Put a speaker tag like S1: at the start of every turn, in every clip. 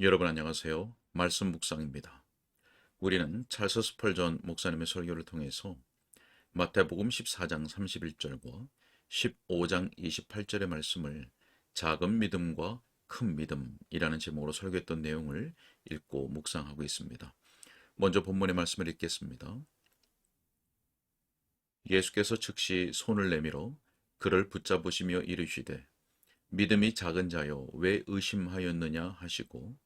S1: 여러분 안녕하세요. 말씀 묵상입니다. 우리는 찰스 스펄전 목사님의 설교를 통해서 마태복음 14장 31절과 15장 28절의 말씀을 작은 믿음과 큰 믿음이라는 제목으로 설교했던 내용을 읽고 묵상하고 있습니다. 먼저 본문의 말씀을 읽겠습니다. 예수께서 즉시 손을 내밀어 그를 붙잡으시며 이르시되 믿음이 작은 자여 왜 의심하였느냐 하시고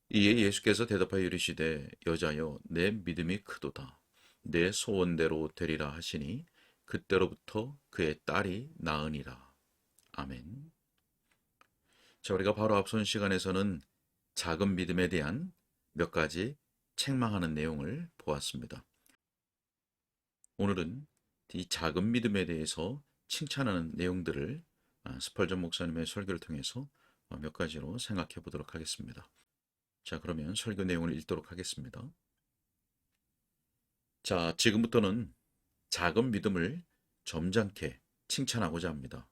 S1: 이에 예수께서 대답하여 이르시되 여자여 내 믿음이 크도다 내 소원대로 되리라 하시니 그때로부터 그의 딸이 나으니라. 아멘. 자, 우리가 바로 앞선 시간에서는 작은 믿음에 대한 몇 가지 책망하는 내용을 보았습니다. 오늘은 이 작은 믿음에 대해서 칭찬하는 내용들을 스펄전 목사님의 설교를 통해서 몇 가지로 생각해 보도록 하겠습니다. 자, 그러면 설교 내용을 읽도록 하겠습니다. 자, 지금부터는 작은 믿음을 점잖게 칭찬하고자 합니다.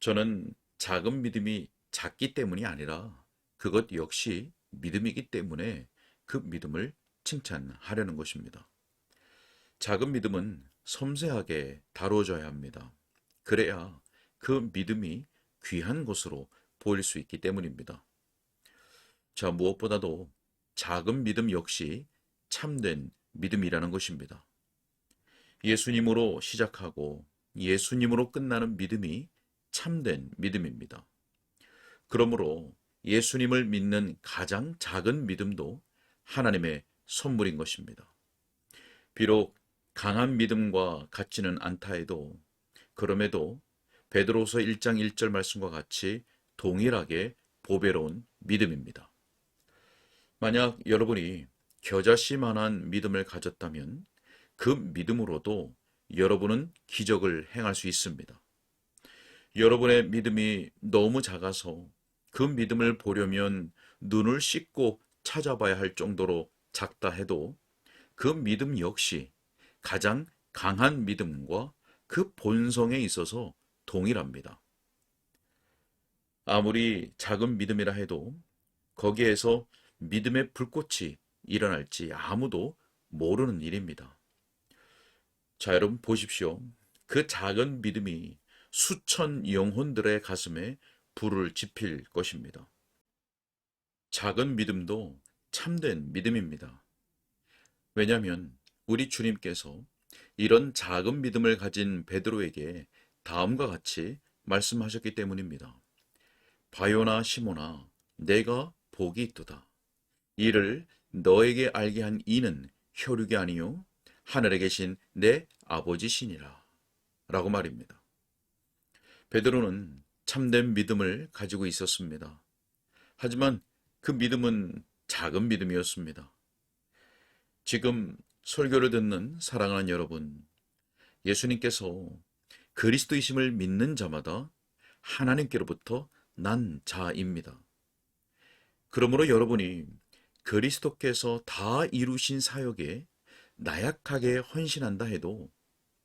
S1: 저는 작은 믿음이 작기 때문이 아니라 그것 역시 믿음이기 때문에 그 믿음을 칭찬하려는 것입니다. 작은 믿음은 섬세하게 다뤄져야 합니다. 그래야 그 믿음이 귀한 것으로 보일 수 있기 때문입니다. 자, 무엇보다도 작은 믿음 역시 참된 믿음이라는 것입니다. 예수님으로 시작하고 예수님으로 끝나는 믿음이 참된 믿음입니다. 그러므로 예수님을 믿는 가장 작은 믿음도 하나님의 선물인 것입니다. 비록 강한 믿음과 같지는 않다 해도 그럼에도 베드로서 1장 1절 말씀과 같이 동일하게 보배로운 믿음입니다. 만약 여러분이 겨자씨만한 믿음을 가졌다면 그 믿음으로도 여러분은 기적을 행할 수 있습니다. 여러분의 믿음이 너무 작아서 그 믿음을 보려면 눈을 씻고 찾아봐야 할 정도로 작다 해도 그 믿음 역시 가장 강한 믿음과 그 본성에 있어서 동일합니다. 아무리 작은 믿음이라 해도 거기에서 믿음의 불꽃이 일어날지 아무도 모르는 일입니다. 자, 여러분 보십시오. 그 작은 믿음이 수천 영혼들의 가슴에 불을 지필 것입니다. 작은 믿음도 참된 믿음입니다. 왜냐하면 우리 주님께서 이런 작은 믿음을 가진 베드로에게 다음과 같이 말씀하셨기 때문입니다. 바요나 시몬아, 내가 복이 있도다. 이를 너에게 알게 한 이는 혈육이 아니요 하늘에 계신 내 아버지시니라 라고 말입니다. 베드로는 참된 믿음을 가지고 있었습니다. 하지만 그 믿음은 작은 믿음이었습니다. 지금 설교를 듣는 사랑하는 여러분, 예수님께서 그리스도이심을 믿는 자마다 하나님께로부터 난 자입니다. 그러므로 여러분이 그리스도께서 다 이루신 사역에 나약하게 헌신한다 해도,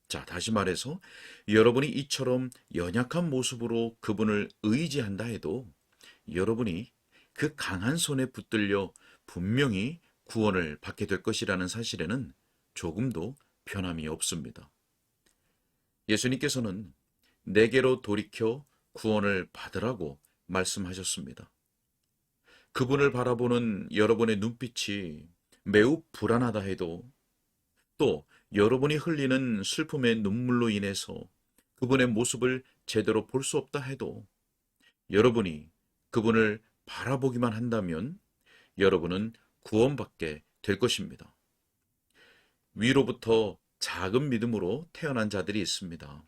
S1: 자, 다시 말해서 여러분이 이처럼 연약한 모습으로 그분을 의지한다 해도 여러분이 그 강한 손에 붙들려 분명히 구원을 받게 될 것이라는 사실에는 조금도 변함이 없습니다. 예수님께서는 내게로 돌이켜 구원을 받으라고 말씀하셨습니다. 그분을 바라보는 여러분의 눈빛이 매우 불안하다 해도, 또 여러분이 흘리는 슬픔의 눈물로 인해서 그분의 모습을 제대로 볼 수 없다 해도 여러분이 그분을 바라보기만 한다면 여러분은 구원받게 될 것입니다. 위로부터 작은 믿음으로 태어난 자들이 있습니다.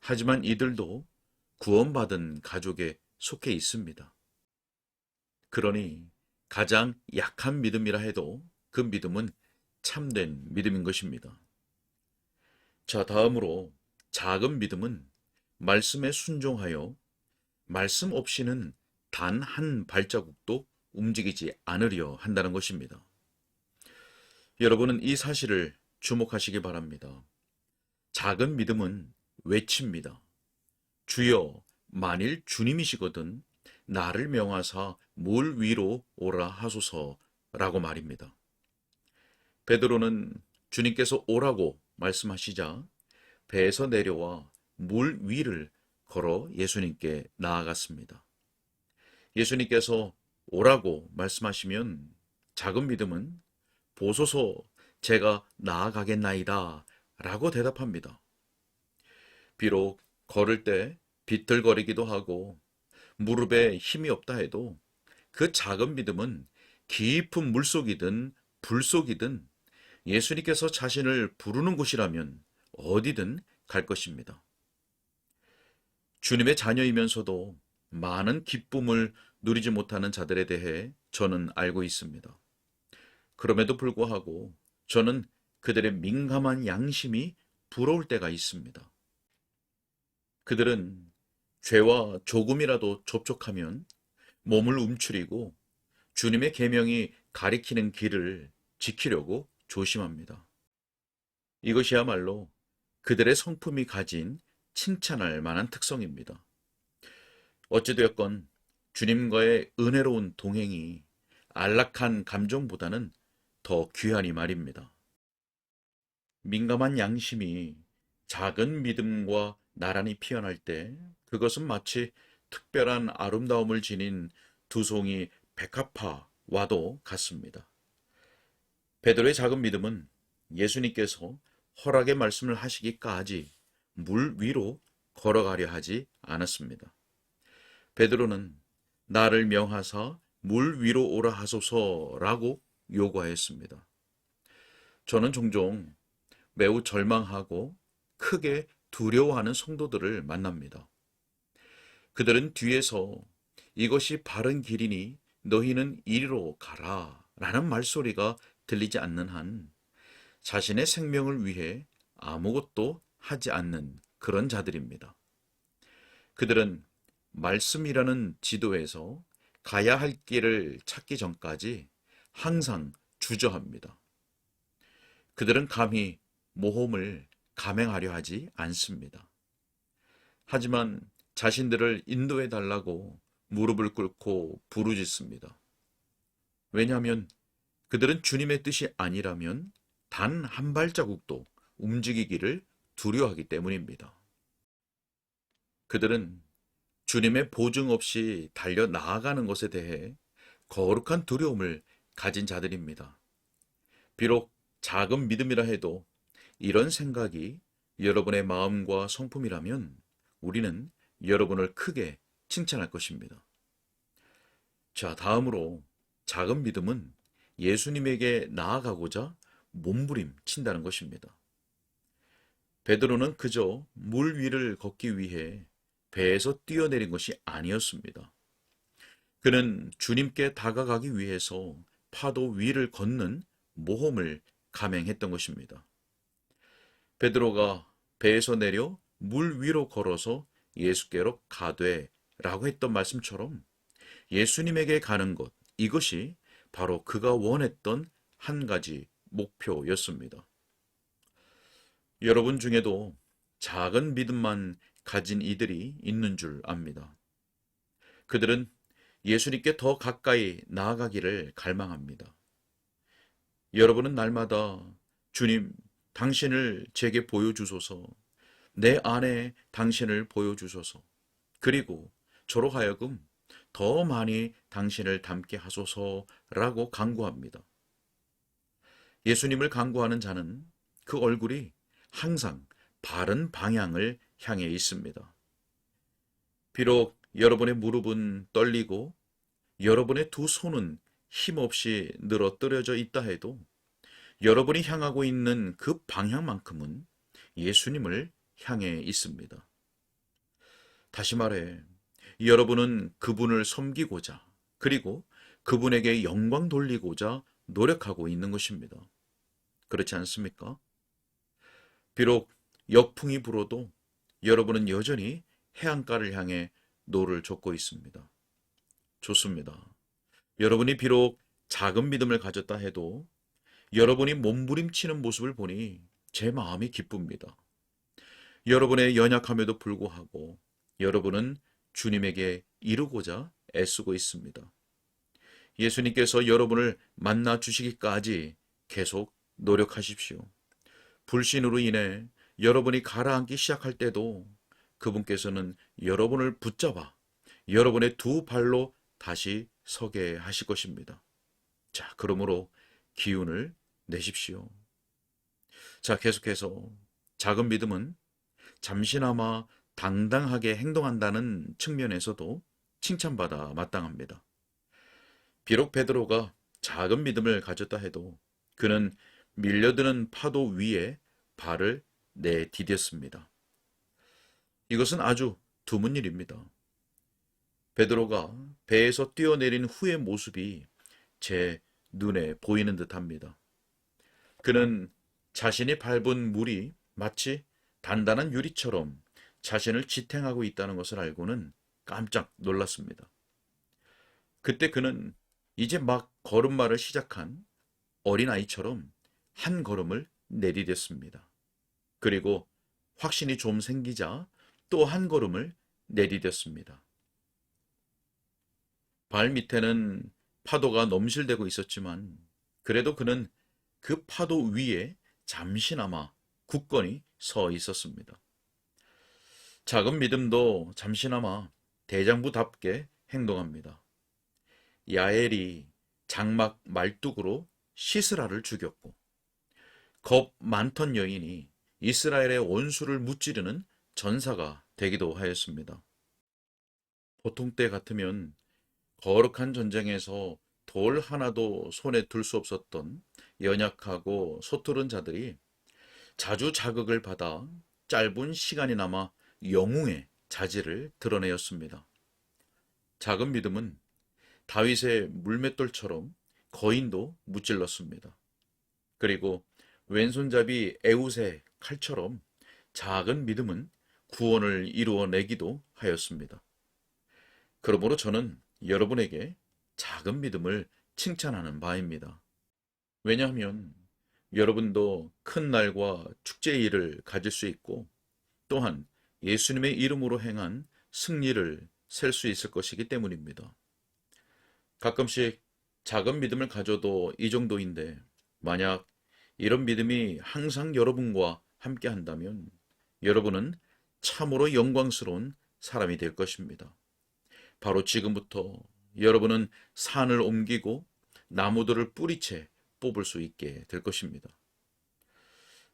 S1: 하지만 이들도 구원받은 가족에 속해 있습니다. 그러니 가장 약한 믿음이라 해도 그 믿음은 참된 믿음인 것입니다. 자, 다음으로 작은 믿음은 말씀에 순종하여 말씀 없이는 단 한 발자국도 움직이지 않으려 한다는 것입니다. 여러분은 이 사실을 주목하시기 바랍니다. 작은 믿음은 외칩니다. 주여, 만일 주님이시거든 나를 명하사 물 위로 오라 하소서라고 말입니다. 베드로는 주님께서 오라고 말씀하시자 배에서 내려와 물 위를 걸어 예수님께 나아갔습니다. 예수님께서 오라고 말씀하시면 작은 믿음은 보소서 제가 나아가겠나이다 라고 대답합니다. 비록 걸을 때 비틀거리기도 하고 무릎에 힘이 없다 해도 그 작은 믿음은 깊은 물속이든 불속이든 예수님께서 자신을 부르는 곳이라면 어디든 갈 것입니다. 주님의 자녀이면서도 많은 기쁨을 누리지 못하는 자들에 대해 저는 알고 있습니다. 그럼에도 불구하고 저는 그들의 민감한 양심이 부러울 때가 있습니다. 그들은 죄와 조금이라도 접촉하면 몸을 움츠리고 주님의 계명이 가리키는 길을 지키려고 조심합니다. 이것이야말로 그들의 성품이 가진 칭찬할 만한 특성입니다. 어찌되었건 주님과의 은혜로운 동행이 안락한 감정보다는 더 귀하니 말입니다. 민감한 양심이 작은 믿음과 나란히 피어날 때 그것은 마치 특별한 아름다움을 지닌 두 송이 백합화와도 같습니다. 베드로의 작은 믿음은 예수님께서 허락의 말씀을 하시기까지 물 위로 걸어가려 하지 않았습니다. 베드로는 나를 명하사 물 위로 오라 하소서라고 요구하였습니다. 저는 종종 매우 절망하고 크게 두려워하는 성도들을 만납니다. 그들은 뒤에서 이것이 바른 길이니 너희는 이리로 가라 라는 말소리가 들리지 않는 한 자신의 생명을 위해 아무것도 하지 않는 그런 자들입니다. 그들은 말씀이라는 지도에서 가야 할 길을 찾기 전까지 항상 주저합니다. 그들은 감히 모험을 감행하려 하지 않습니다. 하지만 자신들을 인도해 달라고 무릎을 꿇고 부르짖습니다. 왜냐하면 그들은 주님의 뜻이 아니라면 단 한 발자국도 움직이기를 두려워하기 때문입니다. 그들은 주님의 보증 없이 달려 나아가는 것에 대해 거룩한 두려움을 가진 자들입니다. 비록 작은 믿음이라 해도 이런 생각이 여러분의 마음과 성품이라면 우리는 여러분을 크게 칭찬할 것입니다. 자, 다음으로 작은 믿음은 예수님에게 나아가고자 몸부림 친다는 것입니다. 베드로는 그저 물 위를 걷기 위해 배에서 뛰어내린 것이 아니었습니다. 그는 주님께 다가가기 위해서 파도 위를 걷는 모험을 감행했던 것입니다. 베드로가 배에서 내려 물 위로 걸어서 예수께로 가되 라고 했던 말씀처럼 예수님에게 가는 것, 이것이 바로 그가 원했던 한 가지 목표였습니다. 여러분 중에도 작은 믿음만 가진 이들이 있는 줄 압니다. 그들은 예수님께 더 가까이 나아가기를 갈망합니다. 여러분은 날마다 주님, 당신을 제게 보여주소서, 내 안에 당신을 보여주소서, 그리고 저로 하여금 더 많이 당신을 닮게 하소서라고 간구합니다. 예수님을 간구하는 자는 그 얼굴이 항상 바른 방향을 향해 있습니다. 비록 여러분의 무릎은 떨리고 여러분의 두 손은 힘없이 늘어뜨려져 있다 해도 여러분이 향하고 있는 그 방향만큼은 예수님을 향해 있습니다. 다시 말해, 여러분은 그분을 섬기고자 그리고 그분에게 영광 돌리고자 노력하고 있는 것입니다. 그렇지 않습니까? 비록 역풍이 불어도 여러분은 여전히 해안가를 향해 노를 젓고 있습니다. 좋습니다. 여러분이 비록 작은 믿음을 가졌다 해도 여러분이 몸부림치는 모습을 보니 제 마음이 기쁩니다. 여러분의 연약함에도 불구하고 여러분은 주님에게 이루고자 애쓰고 있습니다. 예수님께서 여러분을 만나 주시기까지 계속 노력하십시오. 불신으로 인해 여러분이 가라앉기 시작할 때도 그분께서는 여러분을 붙잡아 여러분의 두 발로 다시 서게 하실 것입니다. 자, 그러므로 기운을 내십시오. 자, 계속해서 작은 믿음은 잠시나마 당당하게 행동한다는 측면에서도 칭찬받아 마땅합니다. 비록 베드로가 작은 믿음을 가졌다 해도 그는 밀려드는 파도 위에 발을 내디뎠습니다. 이것은 아주 드문 일입니다. 베드로가 배에서 뛰어내린 후의 모습이 제 눈에 보이는 듯합니다. 그는 자신이 밟은 물이 마치 단단한 유리처럼 자신을 지탱하고 있다는 것을 알고는 깜짝 놀랐습니다. 그때 그는 이제 막 걸음마를 시작한 어린아이처럼 한 걸음을 내디뎠습니다. 그리고 확신이 좀 생기자 또 한 걸음을 내디뎠습니다. 발 밑에는 파도가 넘실대고 있었지만 그래도 그는 그 파도 위에 잠시나마 굳건히 서 있었습니다. 작은 믿음도 잠시나마 대장부답게 행동합니다. 야엘이 장막 말뚝으로 시스라를 죽였고 겁 많던 여인이 이스라엘의 원수를 무찌르는 전사가 되기도 하였습니다. 보통 때 같으면 거룩한 전쟁에서 돌 하나도 손에 들 수 없었던 연약하고 서투른 자들이 자주 자극을 받아 짧은 시간이나마 영웅의 자질을 드러내었습니다. 작은 믿음은 다윗의 물맷돌처럼 거인도 무찔렀습니다. 그리고 왼손잡이 에웃의 칼처럼 작은 믿음은 구원을 이루어내기도 하였습니다. 그러므로 저는 여러분에게 작은 믿음을 칭찬하는 바입니다. 왜냐하면 여러분도 큰 날과 축제의 일을 가질 수 있고 또한 예수님의 이름으로 행한 승리를 셀 수 있을 것이기 때문입니다. 가끔씩 작은 믿음을 가져도 이 정도인데 만약 이런 믿음이 항상 여러분과 함께 한다면 여러분은 참으로 영광스러운 사람이 될 것입니다. 바로 지금부터 여러분은 산을 옮기고 나무들을 뿌리채 뽑을 수 있게 될 것입니다.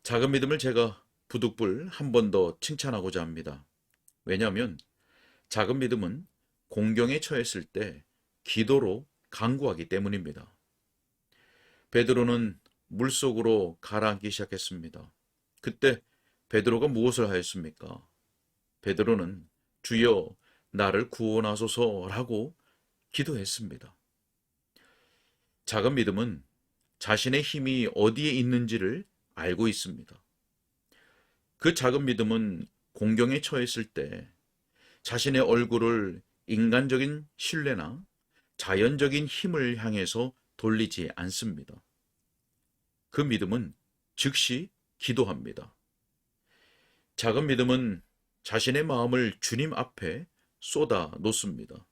S1: 작은 믿음을 제가 부득불 한 번 더 칭찬하고자 합니다. 왜냐하면 작은 믿음은 공경에 처했을 때 기도로 간구하기 때문입니다. 베드로는 물속으로 가라앉기 시작했습니다. 그때 베드로가 무엇을 하였습니까? 베드로는 주여 나를 구원하소서라고 기도했습니다. 작은 믿음은 자신의 힘이 어디에 있는지를 알고 있습니다. 그 작은 믿음은 공경에 처했을 때 자신의 얼굴을 인간적인 신뢰나 자연적인 힘을 향해서 돌리지 않습니다. 그 믿음은 즉시 기도합니다. 작은 믿음은 자신의 마음을 주님 앞에 쏟아 놓습니다.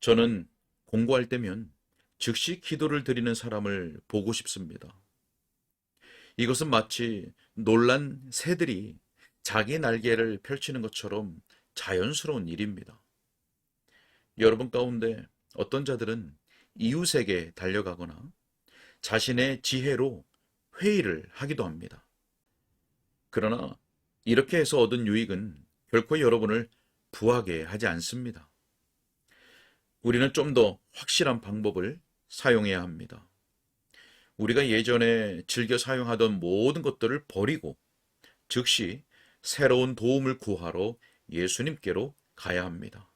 S1: 저는 공부할 때면 즉시 기도를 드리는 사람을 보고 싶습니다. 이것은 마치 놀란 새들이 자기 날개를 펼치는 것처럼 자연스러운 일입니다. 여러분 가운데 어떤 자들은 이웃에게 달려가거나 자신의 지혜로 회의를 하기도 합니다. 그러나 이렇게 해서 얻은 유익은 결코 여러분을 부하게 하지 않습니다. 우리는 좀 더 확실한 방법을 사용해야 합니다. 우리가 예전에 즐겨 사용하던 모든 것들을 버리고 즉시 새로운 도움을 구하러 예수님께로 가야 합니다.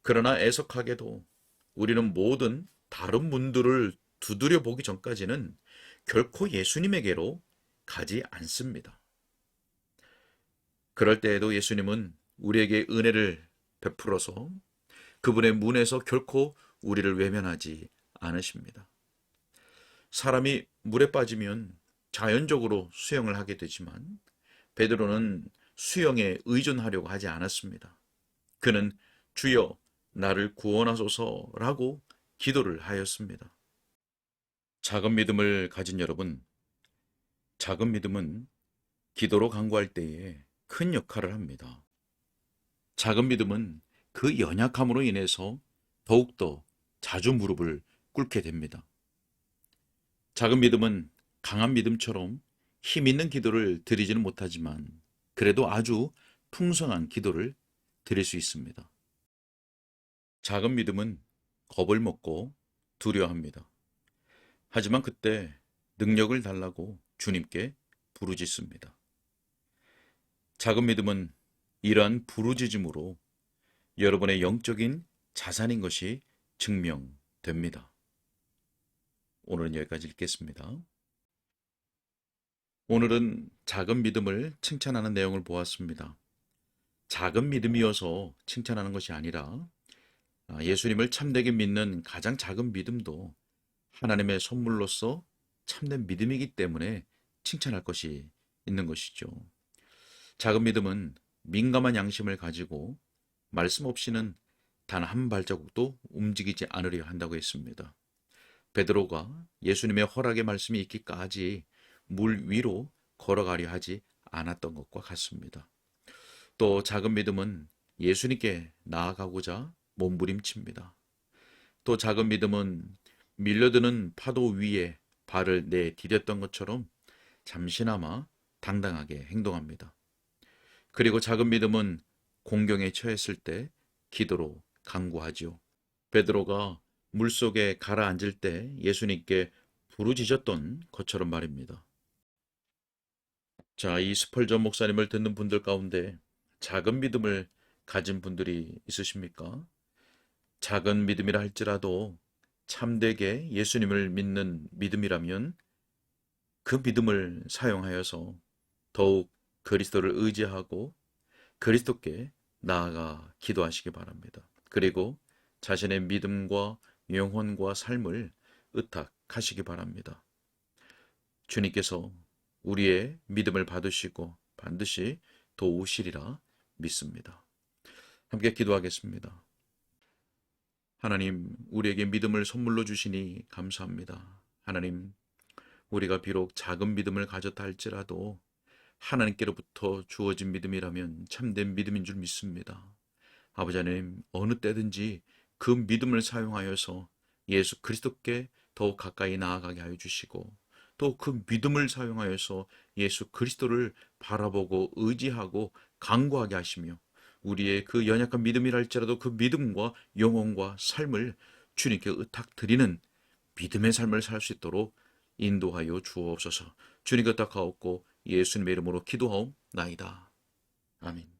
S1: 그러나 애석하게도 우리는 모든 다른 문들을 두드려 보기 전까지는 결코 예수님에게로 가지 않습니다. 그럴 때에도 예수님은 우리에게 은혜를 베풀어서 그분의 문에서 결코 우리를 외면하지 않으십니다. 사람이 물에 빠지면 자연적으로 수영을 하게 되지만 베드로는 수영에 의존하려고 하지 않았습니다. 그는 주여 나를 구원하소서라고 기도를 하였습니다. 작은 믿음을 가진 여러분, 작은 믿음은 기도로 간구할 때에 큰 역할을 합니다. 작은 믿음은 그 연약함으로 인해서 더욱더 자주 무릎을 꿇게 됩니다. 작은 믿음은 강한 믿음처럼 힘 있는 기도를 드리지는 못하지만 그래도 아주 풍성한 기도를 드릴 수 있습니다. 작은 믿음은 겁을 먹고 두려워합니다. 하지만 그때 능력을 달라고 주님께 부르짖습니다. 작은 믿음은 이러한 부르짖음으로 여러분의 영적인 자산인 것이 증명됩니다. 오늘은 여기까지 읽겠습니다. 오늘은 작은 믿음을 칭찬하는 내용을 보았습니다. 작은 믿음이어서 칭찬하는 것이 아니라 예수님을 참되게 믿는 가장 작은 믿음도 하나님의 선물로서 참된 믿음이기 때문에 칭찬할 것이 있는 것이죠. 작은 믿음은 민감한 양심을 가지고 말씀 없이는 단 한 발자국도 움직이지 않으려 한다고 했습니다. 베드로가 예수님의 허락의 말씀이 있기까지 물 위로 걸어가려 하지 않았던 것과 같습니다. 또 작은 믿음은 예수님께 나아가고자 몸부림칩니다. 또 작은 믿음은 밀려드는 파도 위에 발을 내디뎠던 것처럼 잠시나마 당당하게 행동합니다. 그리고 작은 믿음은 공경에 처했을 때 기도로 간구하지요. 베드로가 물속에 가라앉을 때 예수님께 부르짖었던 것처럼 말입니다. 자, 이 스펄전 목사님을 듣는 분들 가운데 작은 믿음을 가진 분들이 있으십니까? 작은 믿음이라 할지라도 참되게 예수님을 믿는 믿음이라면 그 믿음을 사용하여서 더욱 그리스도를 의지하고 그리스도께 나아가 기도하시기 바랍니다. 그리고 자신의 믿음과 영혼과 삶을 의탁하시기 바랍니다. 주님께서 우리의 믿음을 받으시고 반드시 도우시리라 믿습니다. 함께 기도하겠습니다. 하나님, 우리에게 믿음을 선물로 주시니 감사합니다. 하나님, 우리가 비록 작은 믿음을 가졌다 할지라도 하나님께로부터 주어진 믿음이라면 참된 믿음인 줄 믿습니다. 아버지 하나님, 어느 때든지 그 믿음을 사용하여서 예수 그리스도께 더욱 가까이 나아가게 하여 주시고 또 그 믿음을 사용하여서 예수 그리스도를 바라보고 의지하고 간구하게 하시며 우리의 그 연약한 믿음이라 할지라도 그 믿음과 영혼과 삶을 주님께 의탁드리는 믿음의 삶을 살 수 있도록 인도하여 주옵소서. 주님께 의탁하옵고 예수님의 이름으로 기도하옵나이다. 아멘.